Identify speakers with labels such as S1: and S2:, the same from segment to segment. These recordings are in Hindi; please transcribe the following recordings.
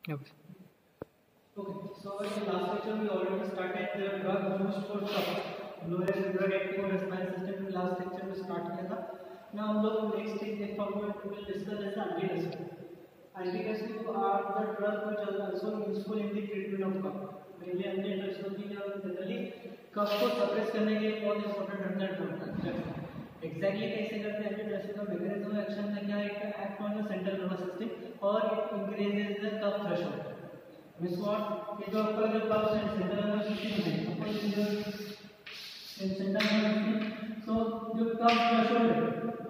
S1: Okay.
S2: Okay, so in the last lecture we already started the drug used for lower drug active और respiratory system में last lecture में start किया था. Now हम लोग next एक format we will discuss as antidepressant. Antidepressants are the drug which are also useful in the treatment of cough. Mainly antidepressants की जो generally cough को suppress करने के लिए बहुत important होता है drug. Exactly कैसे करते हैं एंटीडेप्रेसेंट का मैकेनिज्म एक्शन में क्या है act on the central nervous system और it increases the cough threshold. Means what? ये जो आपका जो कफ सेंट्रल नर्वस सिस्टम है ऊपर जो सेंट्रल नर्वस सिस्टम तो जो कफ थ्रेशोल्ड है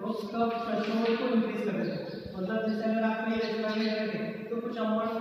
S2: उस कफ थ्रेशोल्ड को इंक्रीज कर देता है. मतलब जैसे अगर आप ये रेस्पिरेटरी करेंगे तो कुछ अमाउंट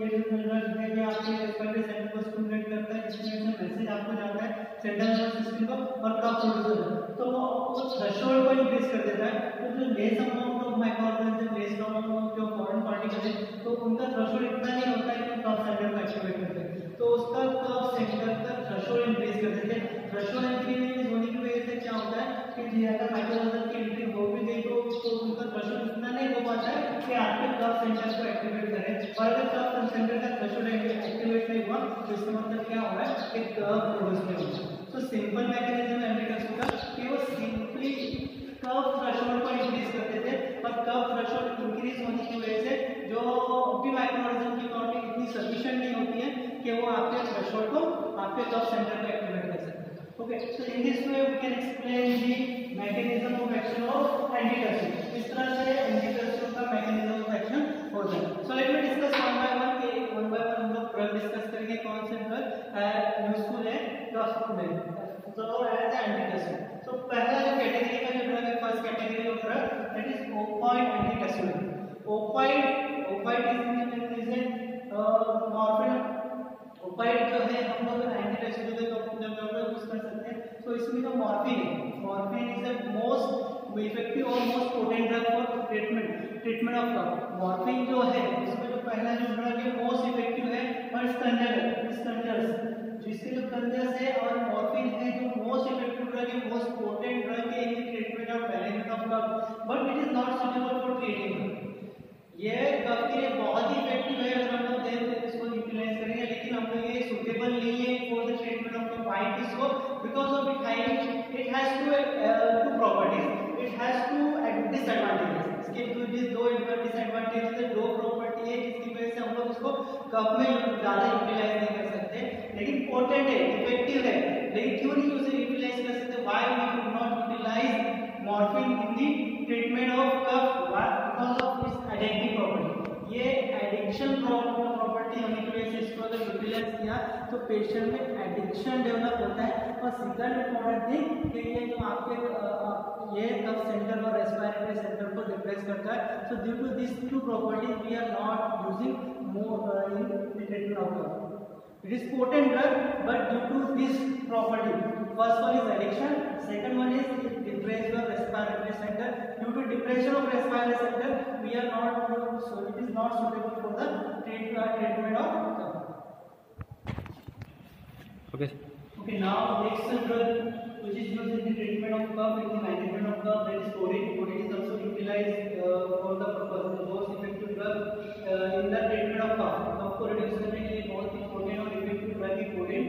S2: ये जो ड्रग है ये आपके रेस्पिरेटरी सेंटर को स्टिमुलेट करता है जिसमें से मैसेज आपको जाता है सेंट्रल नर्वस सिस्टम को और कफ प्रोड्यूस होता है तो वो उस थ्रेशोल्ड को इंक्रीज कर देता है. तो जो less amount of microorganism less amount of जो फॉरेन पार्टिकल है तो उनका थ्रेशोल्ड इतना नहीं होता है कि कफ सेंटर को एक्टिवेट करते हैं तो उसका कफ सेंटर का थ्रेशोल्ड इंक्रीज कर देते हैं. थ्रेशोल्ड इंक्रीज होने की वजह से क्या होता है कि ज्यादा माइक्रोऑर्गेनिज्म की एंट्री हो भी गई तो उनका थ्रेशोल्ड इतना नहीं हो पाता है कि आपके कफ सेंटर को एक्टिवेट करे. और अगर कफ सेंटर का थ्रेशोल्ड एक्टिवेट नहीं हुआ तो इसका मतलब क्या हो रहा है कि कफ प्रोड्यूस नहीं होगा. तो सिंपल मैकेनिज्म एंटीडेप्रेसेंट का कि वो सिंपली कफ थ्रेशोल्ड को इंक्रीज करते थे और कफ थ्रेशोल्ड इंक्रीज होने की वजह से जो भी माइक्रोऑर्गेनिज्म की काउंटिंग इतनी सफिशिएंट नहीं होती है कि वो आपके थ्रेशोल्ड को आपके कफ सेंटर पे एक्टिवेट कर सकते हैं. Okay, so in this way we can explain the mechanism of action of antidepressant. इस तरह से एंटीडेप्रेसेंट का मैकेनिज्म ऑफ एक्शन होता है. So let me discuss one by one हम लोग ड्रग डिस्कस करेंगे कौन से ड्रग यूजफुल है कफ में तो एज एंटीडेप्रेसेंट. तो पहला जो कैटेगरी का जो ड्रग है first category of drug that is opioid antidepressant. Opioid is morphine. Opioid जो है हम लोग एंटीडेप्रेसेंट जो यूज कर सकते हैं. तो इसमें जो morphine is the most effective और most potent drug for treatment of cough. Morphine जो है इसमें जो पहला जो ड्रग है मोस्ट इफेक्टिव है और स्कंजर्स जिसके जो कंजर्स है और मॉर्फिन है जो मोस्ट इफेक्टिव ड्रग है मोस्ट पोटेंट ड्रग है इन treatment of management of cough but it is not suitable for treating. ये कफ के लिए बहुत ही इफेक्टिव है अगर हम लोग इसको यूटिलाइज करेंगे लेकिन हम लोग ये सुटेबल नहीं है for the treatment of cough. Why it is so because of it has two properties. It has two disadvantages. इसके दो डिसएडवांटेजेस है. दो प्रॉपर्टी है जिसकी वजह से हम लोग इसको कफ में ज्यादा यूटिलाइज नहीं कर सकते लेकिन पोटेंट है इफेक्टिव है. लेकिन क्यों नहीं उसे यूटिलाइज कर सकते? Why we could not utilise morphine in the treatment of cough? Because of its addictive property. ये एडिक्शन प्रॉपर्टी होने की वजह से इसको अगर यूटिलाइज किया तो पेशेंट में एडिक्शन डेवलप होता है. और सेकंड इम्पोर्टेंट थिंग कि ये जो आपके ये कफ सेंटर और रेस्पिरेटरी सेंटर को डिप्रेस करता है. So due to this two properties we are not using more in treatment of cough. It is potent drug, but due to this property, first one is addiction, second one is it depresses the respiratory center. Due to depression of respiratory center, we are not so it is not suitable for the treatment of cough.
S1: Okay.
S2: Okay, now next drug which is used in the treatment of cough in the management of cough that is codeine. Codeine is also utilized for the purpose the most effective drug in the treatment of cough. Cough को reduce करने के लिए बहुत ही potent और effective drug है codeine.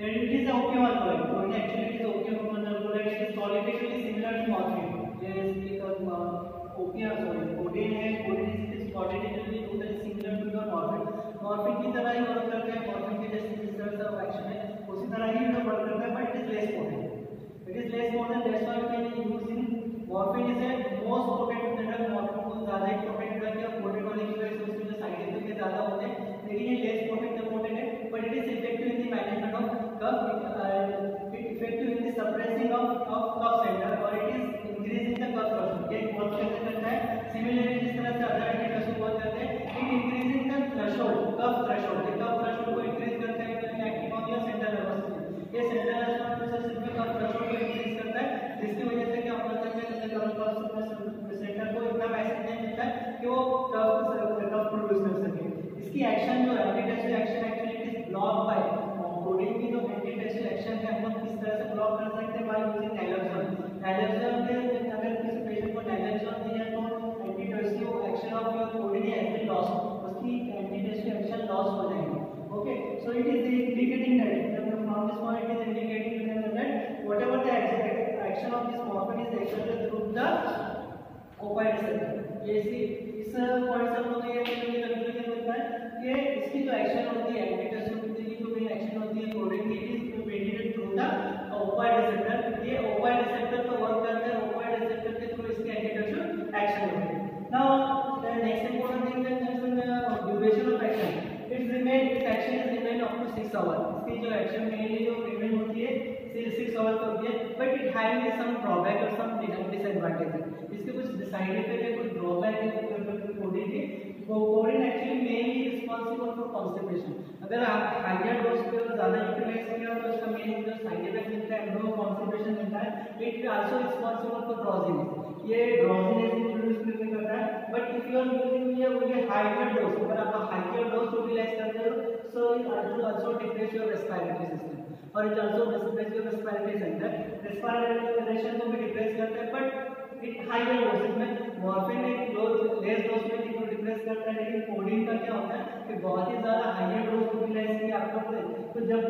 S2: And it is opium alcohol. Codeine actually is opium alcohol. It is qualitatively similar to morphine. Yes, because codeine है. Codeine is qualitatively totally similar to the morphine. Morphine की तरह ही वर्क करता है. Morphine के जैसे जिस तरह से एक्शन है उसी तरह ही वर्क करता है but it is less potent. It is less potent. That's why we can use in morphine is a most potent drug. Morphine को ज़्यादा ही potent drug है. Potent होने की वजह से उसके जो साइड इफेक्ट है ज़्यादा होते हैं लेकिन ये less potent है but it is effective in the management of cough. It effective in the suppressing of cough center or it is increasing the cough threshold. ये work कैसे करता है? Similarly जिस तरह से other एंटीडेप्रेसेंट वर्क करते हैं it increasing the threshold cough threshold. ये cough threshold को increase करता है तो acting on your central nervous system. ये central nervous system में cough threshold को increase करता है जिसकी वजह से क्या होता है कि cough सेंटर को इतना मैसेज नहीं मिलता है कि वो cough प्रोड्यूस कर सके. इसकी एक्शन जो है antidepressant action actually is block by codeine की जो एंटीडेप्रेसेंट एक्शन है हम लोग किस तरह से ब्लॉक कर सकते हैं बाय यूजिंग नैलोक्सोन. नैलोक्सोन में अगर किसी पेशेंट को नैलोक्सोन दिया तो antidepressive action of your codeine has been lost. उसकी antidepressant from this point it is indicating that whatever the action of this morphine is exerted through the opioid receptor. ये इस पॉइंट से हम लोग ये कंक्लूजन होता है कि इसकी जो एक्शन होती है एंटीटर्सिन की जो मेन एक्शन होती है कोडिंग की is mediated through the opioid receptor. ये opioid receptor तो वर्क करता है opioid receptor के थ्रू इसकी एंटीटर्सिन एक्शन होती है. Now the next important thing is the duration of action. Its action is remain up to 6 hours. इसकी जो एक्शन मेनली जो रिमेन होती है 6 hours होती है, but it having some drawback or some disadvantages. इसके कुछ साइड इफेक्ट है, कुछ ड्रॉबैक है कोडिन के. Coding actually mainly responsible for constipation. अगर आप हायर डोज पे ज्यादा यूटिलाइज किया तो इसका मेन जो साइड इफेक्ट मिलता है नो कॉन्स्टिपेशन मिलता है. It also responsible for drowsiness. ये ड्रॉजीनेस इंट्रोड्यूस करता है, but if you are using ये हायर डोज, अगर आप हायर डोज यूटिलाइज करते हो so it also decrease your respiratory system और it also decrease your respiratory center. respiration को भी decrease करता है, but it higher doses में मॉर्फिन एक लेस डोज में इसको डिप्रेस करता है, लेकिन कोडिन का क्या होता है कि बहुत ही ज्यादा हायर डोज यूटिलाइज किया आपका तो जब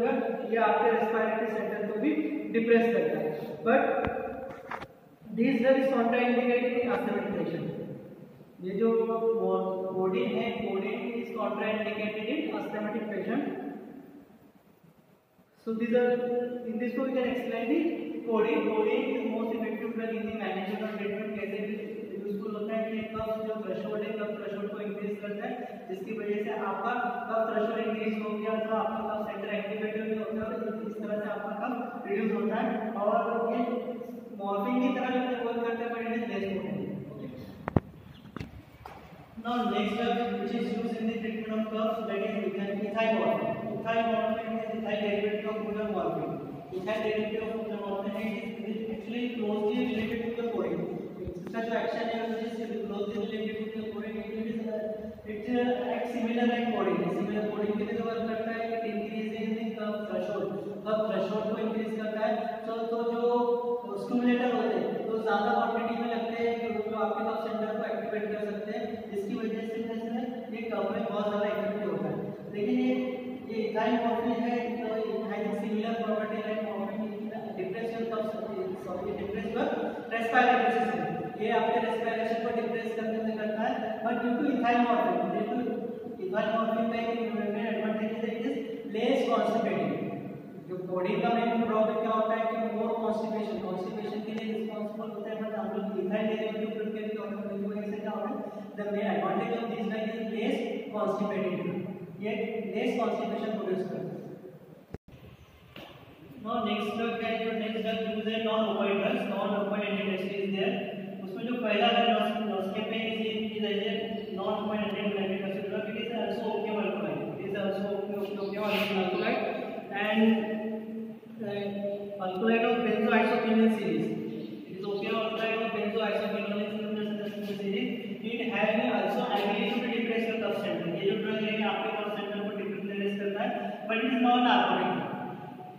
S2: ये आपके रेस्पिरेटरी सेंटर को भी डिप्रेस करता है. But this drug is contraindicated in asthmatic patient. ये जो कोडिन है, coding is contraindicated in asthmatic patient. So these are in this way we can explain the codeine. Codeine is most effective drug in the management of treatment. कैसे यूजफुल होता है कि कफ जो थ्रेशोल्ड है कफ थ्रेशोल्ड को इंक्रीज करता है, जिसकी वजह से आपका कफ थ्रेशोल्ड इंक्रीज हो गया तो आपका कफ सेंटर एक्टिवेटेड भी होता है और इस तरह से आपका कफ रिड्यूस होता है. और ये मॉर्फिन की तरह जो वर्क करता है but it is less potent. Now next drug which is used in the treatment of cough, that is ethymorphin. Ethymorphin is ethyl derivative of buprenorphine. Ethyl derivative of buprenorphine is actually closely related to the codeine. इसका जो action है वो is closely related to the codeine. It acts similar like codeine. Similar codeine के लिए वर्क करता है. It increases the cough threshold. cough threshold को increase करता है. तो जो stimulator होते हैं तो ज़्यादा क्वांटिटी में लगते हैं जो आपके कफ सेंटर को एक्टिवेट कर सकते हैं, जिसकी वजह से ये कफ में बहुत ज़्यादा इफेक्टिव होता है. लेकिन ये इथाइलमॉर्फिन है तो it has similar property like morphine. Depress your cough depress your respiratory system. ये आपके रेस्पिरेशन को डिप्रेस करने में करता है. बट ड्यू टू इथाइलमॉर्फिन का एक मेन एडवांटेज है इट इज लेस कॉन्स्टिपेटिंग. जो कोडिन का मेन ड्रॉबैक क्या होता है कि मोर कॉन्स्टिपेशन के लिए रिस्पांसिबल होता है. बट हम लोग इथाइल डेरिवेटिव प्रोडक्ट के लिए से क्या होता है the main advantage of this drug is less constipating. ये लेस कॉन्स्टिपेशन प्रोड्यूस करता है. नाउ नेक्स्ट ड्रग है जो नेक्स्ट ड्रग यूज है non opioid drugs. Non opioid antidepressive is there. उसमें जो पहला drug noscapine is a non opioid antidepressive drug. It is also opium alkaloid. It is also opium alkaloid and alkaloid of benzoisoquinone series. It is opium alkaloid of benzoisoquinone series. It has also ability to depress the cough center. ये जो ड्रग है आपके कफ सेंटर को डिप्रेस करता है, but it is not narcotic.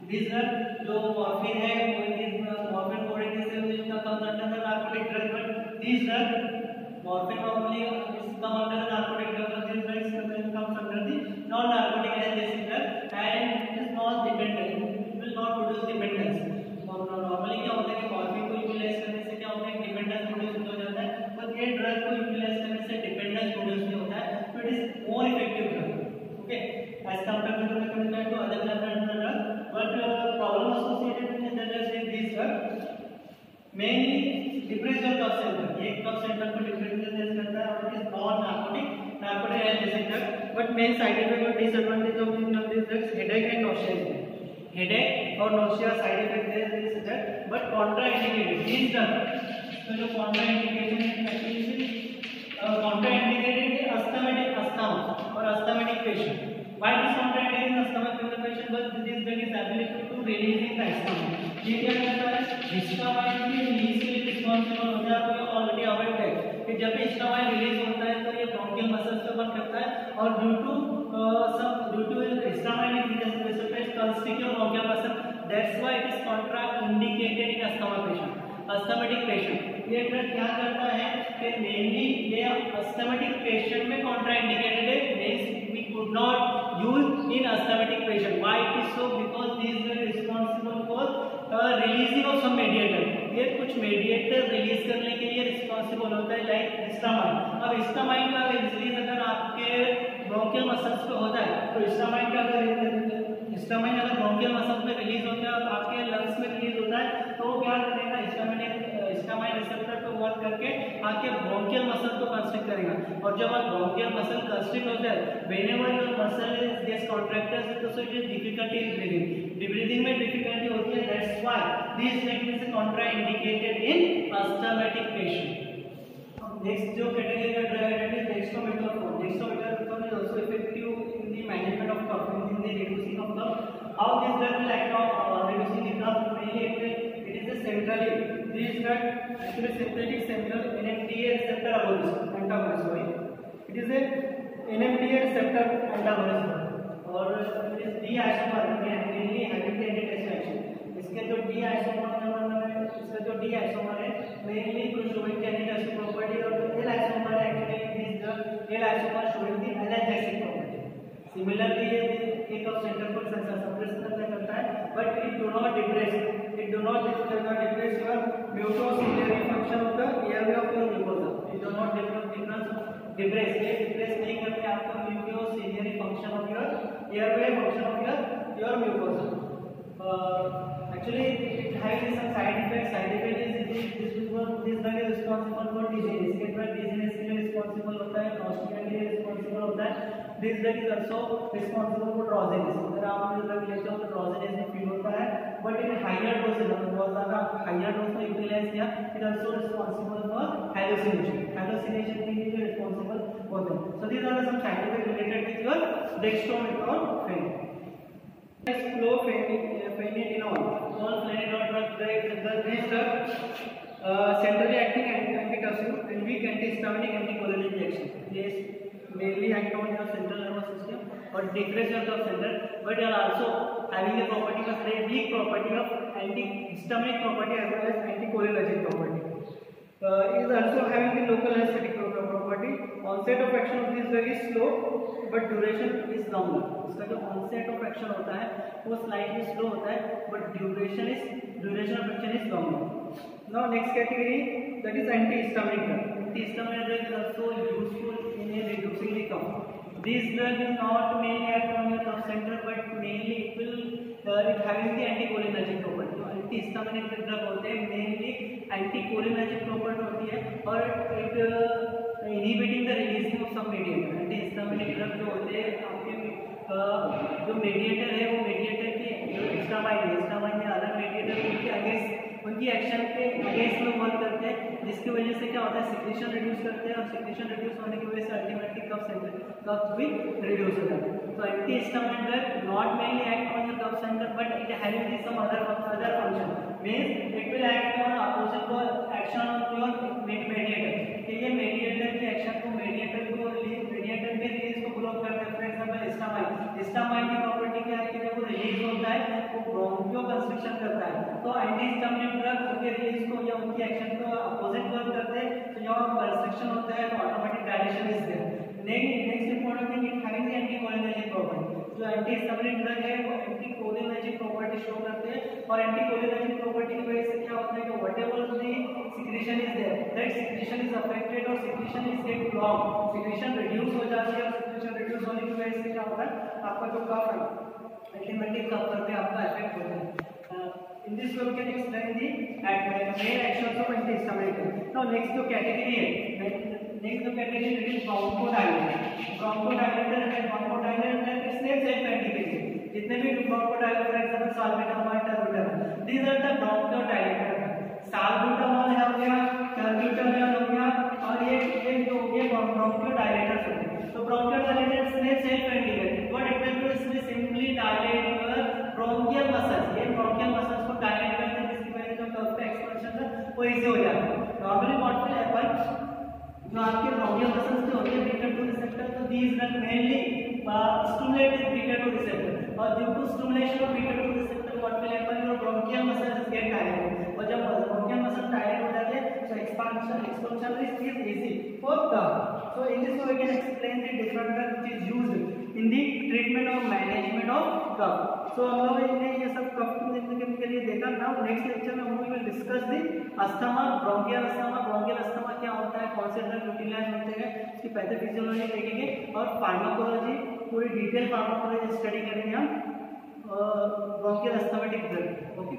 S2: This drug जो मॉर्फिन है वो इस मॉर्फिन कोडिन से इसका come under the narcotic drug. But this drug morphine normally is come under the narcotic drug, but this drug comes under the non narcotic analgesic drug and it is not dependent. It will not produce dependence. और नॉर्मली क्या होता है कि मॉर्फिन को यूटिलाइज करने से क्या होता है डिपेंडेंस प्रोड्यूस हो जाता है, पर ये ड्रग को यूटिलाइज करने से डिपेंडेंस प्रोड्यूस नहीं होता है. तो it is more effective drug. Okay, as compared to other drug. But problem associated with the drugs with this drug mainly depress your cough centre. ये कफ सेंटर को डिप्रेस करता है और it is non narcotic analgesic drug. But main side effect और disadvantage of this drugs headache and nausea. Headache और नॉसिया साइड इफेक्ट है this drug, but contraindicated. This drug तो जो कॉन्ट्राइंडिकेशन है एक्चुअली कॉन्ट्राइंडिकेटेड है अस्थमैटिक अस्थमा और asthmatic patient. Why is contraindicated in asthmatic patient? But this drug is ability to releasing the asthma. ये क्या करता है हिस्टामाइन की रिलीज के लिए रिस्पांसिबल होता है. आपको ऑलरेडी अवेयर है कि जब हिस्टामाइन रिलीज होता है तो ये ब्रोंकियल मसल्स को बंद करता है और due to histamine increases precipitate constrictive bronchial muscle. That's why it is contraindicated in asthma patient, asthmatic patient. ये ड्रग क्या करता है कि मेनली ये asthmatic patient में contraindicated है. Means we could not use used in asthmatic patient. Why it is so? Because these are responsible for releasing of some mediator. ये कुछ mediator release करने के लिए responsible होता है, like histamine. अब histamine का release अगर आपके bronchial muscles पे होता है, तो histamine का अगर हिस्टामाइन अगर ब्रोंकियल मसल्स में रिलीज होता है और आपके लंग्स में रिलीज होता है, तो क्या करेगा, हिस्टामाइन रिसेप्टर पे वर्क करके आपके ब्रोंकियल मसल को कंस्ट्रिक्ट करेगा। और जब आप ब्रोंकियल मसल कंस्ट्रिक्ट होता है, whenever your muscle is gets contracted, तो it is difficulty in breathing. Breathing में डिफिकल्टी होती है, that's why this technique is contraindicated in asthmatic patient. Next जो कैटेगरी का ड्रग है that is dextromethorphan. Dextromethorphan is also effective in the management of cough, in the reducing of cough. How this drug will act on reducing the cough? Mainly it is a centrally, this drug actually synthetic central NMDA receptor antagonist, sorry, it is a NMDA receptor antagonist और it is D-isomer, mainly having the anti-tension action। इसके जो D-isomer है mainly showing the anti-tension property, और L-isomer actually this drug L-isomer showing the analgesic property। Similarly ये कफ सेंटर को सप्रेस करता है, but it do not depress your mucociliary function of the airway of your mucosa. It do not depress नहीं करते आपका mucociliary function of your airway, function of your mucosa. Actually it has some side effects is this drug is responsible for dizziness। ये drug dizziness के लिए responsible होता है, nausea के लिए responsible होता है। This drug is also responsible for drowsiness। अगर आप ये drug लेते हो तो drowsiness में फील होता है, but in higher doses, बहुत ज़्यादा higher dose में utilize किया, it also responsible for hallucination के लिए responsible होते हैं। So these are some side effects related with your dextromethorphan। Chlorpheniramine, this drug centrally acting antitussive and weak antihistaminic anticholinergic action. This mainly act on your central nervous system or depress your nerve center, but they are also having the property of very weak property of antihistaminic property as well as anticholinergic property. It is also having the local anesthetic property. Onset of action of this drug is slow, but duration is longer। इसका जो onset of action होता है वो slightly slow होता है, but duration of action is longer। Now next category, that is antihistaminic drug। Antihistaminic drug is also useful in reducing the cough। This drug is not mainly act on your cough center, but mainly it will it having the anticholinergic property। जो antihistaminic drug होते हैं mainly anticholinergic property होती है, और it inhibiting the releasing of some mediator। antihistaminic drug जो होते हैं आपके जो mediator है वो mediator की histamine या अलग mediator उनके अगेंस्ट उनकी एक्शन के अगेंस्ट में वर्क करते हैं, जिसकी वजह से क्या होता है, सिक्रीशन रिड्यूस करते हैं, और सिक्रीशन रिड्यूस होने की वजह से अल्टीमेटली कफ भी रिड्यूस होता है। तो antihistaminic drug not mainly act on your cough centre, but it having some other function, means it will act on opposite को एक्शन ऑन योर मेडिएटर। ये मेडिएटर की एक्शन को मेडिएटर के रिलीज को ब्लॉक करते हैं। फॉर एग्जांपल हिस्टामाइन की प्रॉपर्टी क्या है कि जब वो रिलीज होता है वो ब्रोंकियो कंस्ट्रिक्शन करता है, तो एंटीहिस्टामिनिक ड्रग उनके रिलीज को या उनकी एक्शन को अपोजिट वर्क करते हैं, तो जब कंस्ट्रिक्शन होता है तो automatic dilation is there. Next important thing, it having the anticholinergic property. जो एंटीहिस्टामिनिक ड्रग है वो एंटीकोलिनर्जिक प्रॉपर्टी शो करते हैं, और एंटीकोलिनर्जिक प्रॉपर्टी की वजह से क्या होता है कि whatever the secretion is there, that secretion is affected और secretion is get block, secretion reduce हो जाती है, और सिक्रीशन रिड्यूस होने की वजह से क्या होता है, आपका जो कफ है अल्टीमेटली कफ करके आपका इफेक्ट होता है। In this way we can explain the main actions of antihistaminic drug. Now next जो कैटेगरी है, next जो कैटेगरी is bronchodilator। bronchodilator है इसने सेल्फ एंटीबायोटिक, जितने भी bronchodilator for example salbutamol, terbutaol, these are the bronchodilator। salbutamol हो गया, terbutaol हो गया, और ये जो हो गया bronchodilators होते हैं। तो bronchodilators ने सेल्फ एंटीबायोटिक, what exactly इसमें simply dilate your bronchial muscles, ये bronchial muscles को डायलेट करते हैं, जिसकी वजह से जो कफ का एक्सपेंशन है वो इजी हो जाता है। नॉर्मली व्हाट विल हैपन, जो आपके ब्रोंकियल मसल्स के होते हैं बीटा 2 रिसेप्टर, तो these are mainly stimulated beta 2 receptor, और due to stimulation of beta 2 receptor what will happen, your bronchial muscles get dilated, और जब ब्रोंकियल मसल्स डायलेट हो जाते हैं तो expansion is easy for cough. So in this way we can explain the different drugs which is used in the treatment of कफ। सो हम लोग ने ये सब कफ के लिए देखा। नाउ नेक्स्ट लेक्चर में हम लोग will discuss the asthma, bronchial asthma. Bronchial asthma क्या होता है, कौन से ड्रग यूटिलाइज होते हैं, इसकी पैथोफिजियोलॉजी देखेंगे और फार्माकोलॉजी, पूरी डिटेल फार्माकोलॉजी स्टडी करेंगे हम ब्रोंकियल अस्थमेटिक ड्रग। ओके।